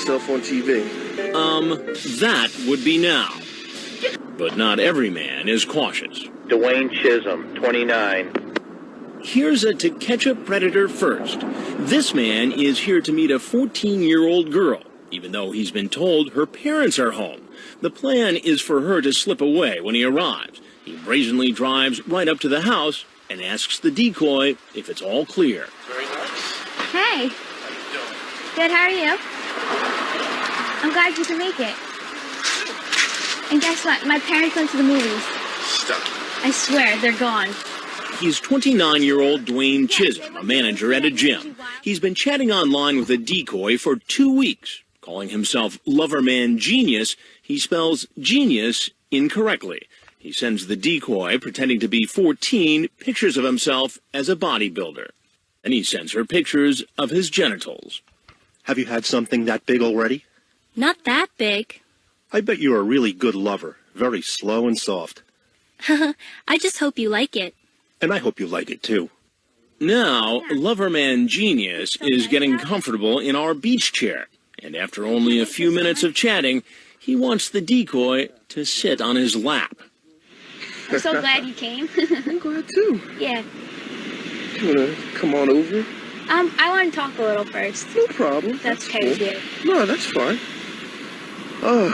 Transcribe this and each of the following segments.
myself on TV. That would be now. But not every man is cautious. Dwayne Chisholm, 29. Here's a To Catch a Predator first. This man is here to meet a 14-year-old girl, even though he's been told her parents are home. The plan is for her to slip away when he arrives. He brazenly drives right up to the house and asks the decoy if it's all clear. Very nice. Hey. Good, how are you? I'm glad you can make it. And guess what? My parents went to the movies. Stop. I swear, they're gone. He's 29-year-old Dwayne Chisholm, a manager at a gym. He's been chatting online with a decoy for 2 weeks. Calling himself lovermangenuis, he spells genius incorrectly. He sends the decoy, pretending to be 14, pictures of himself as a bodybuilder. And he sends her pictures of his genitals. Have you had something that big already? Not that big. I bet you're a really good lover. Very slow and soft. I just hope you like it. And I hope you like it, too. Now, lovermangenuis is getting comfortable in our beach chair. And after only a few minutes of chatting, he wants the decoy to sit on his lap. I'm so glad you came. I'm glad too. Yeah. You wanna come on over? I want to talk a little first. No problem. That's okay with you. No, that's fine. Oh.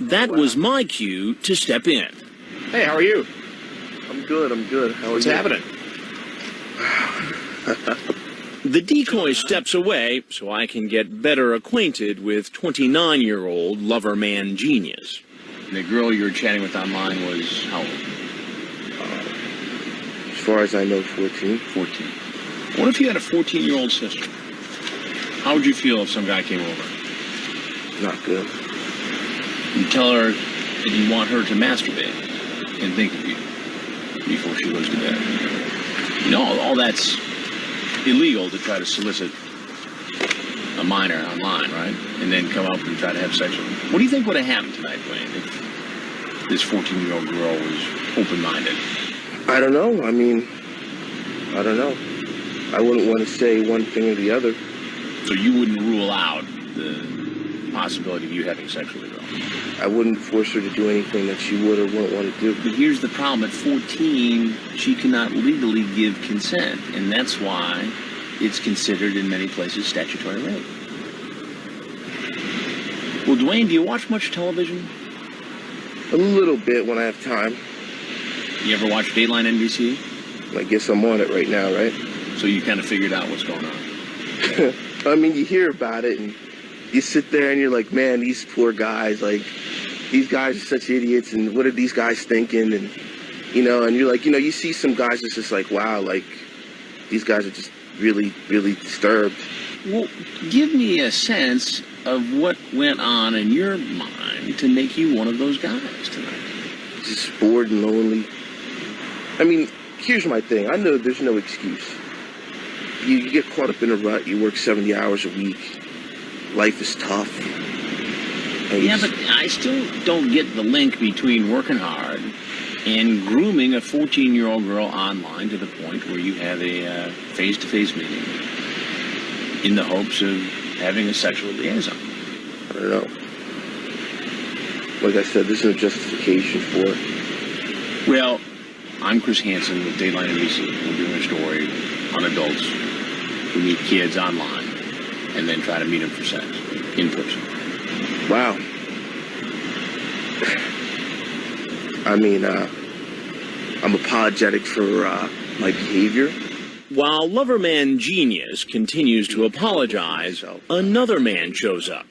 That was my cue to step in. Hey, how are you? I'm good, I'm good. How are What's you? happening? The decoy steps away so I can get better acquainted with 29-year-old lovermangenuis. The girl you were chatting with online was how old? As far as I know, 14. 14. What if you had a 14-year-old sister? How would you feel if some guy came over? Not good. You tell her that you want her to masturbate and think of you before she goes to bed. You know, all that's illegal to try to solicit a minor online, right? And then come up and try to have sex with them. What do you think would have happened tonight, Dwayne, if this 14-year-old girl was open-minded? I don't know. I mean, I don't know. I wouldn't want to say one thing or the other. So you wouldn't rule out the possibility of you having sex with a girl? I wouldn't force her to do anything that she would or wouldn't want to do. But here's the problem. At 14, she cannot legally give consent, and that's why it's considered in many places statutory rape. Well, Dwayne, do you watch much television? A little bit when I have time. You ever watch Dateline NBC? I guess I'm on it right now, right? So you kind of figured out what's going on. I mean, you hear about it, and you sit there and you're like, man, these poor guys, like, these guys are such idiots, and what are these guys thinking? And, you know, and you're like, you know, you see some guys that's just like, wow, like, these guys are just really, really disturbed. Well, give me a sense of what went on in your mind to make you one of those guys tonight. Just bored and lonely. I mean, here's my thing. I know there's no excuse. You get caught up in a rut. You work 70 hours a week. Life is tough. Yeah, but I still don't get the link between working hard and grooming a 14-year-old girl online to the point where you have a face-to-face meeting in the hopes of having a sexual liaison. I don't know. Like I said, there's no justification for it. Well, I'm Chris Hansen with Dateline NBC. We're doing a story on adults who meet kids online and then try to meet them for sex in person. Wow. I mean, I'm apologetic for my behavior. While lovermangenuis continues to apologize, another man shows up.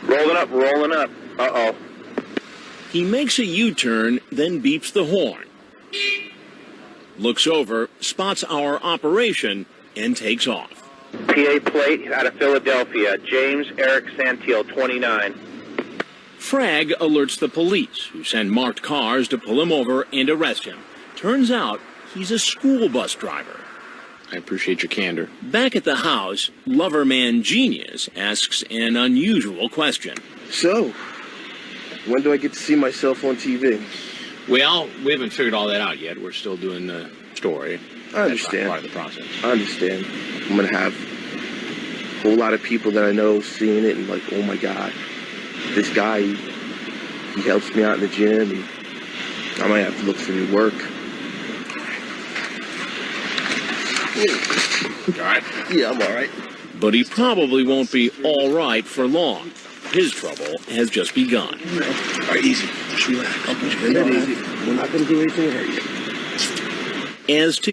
Rolling up, rolling up. Uh-oh. He makes a U-turn, then beeps the horn. Looks over, spots our operation, and takes off. PA plate out of Philadelphia. James Eric Santil, 29. Frag alerts the police, who send marked cars to pull him over and arrest him. Turns out he's a school bus driver. I appreciate your candor. Back at the house, lovermangenuis asks an unusual question. So, when do I get to see myself on TV? Well, we haven't figured all that out yet. We're still doing the story. I understand. That's part of the process. I understand. I'm going to have whole lot of people that I know seeing it and like, oh my God, this guy, he helps me out in the gym. And I might have to look for new work. All right. Yeah, I'm all right. But he probably won't be all right for long. His trouble has just begun. All right, easy. Just relax. I'll put your head easy. We're not going to do anything to hurt you. As to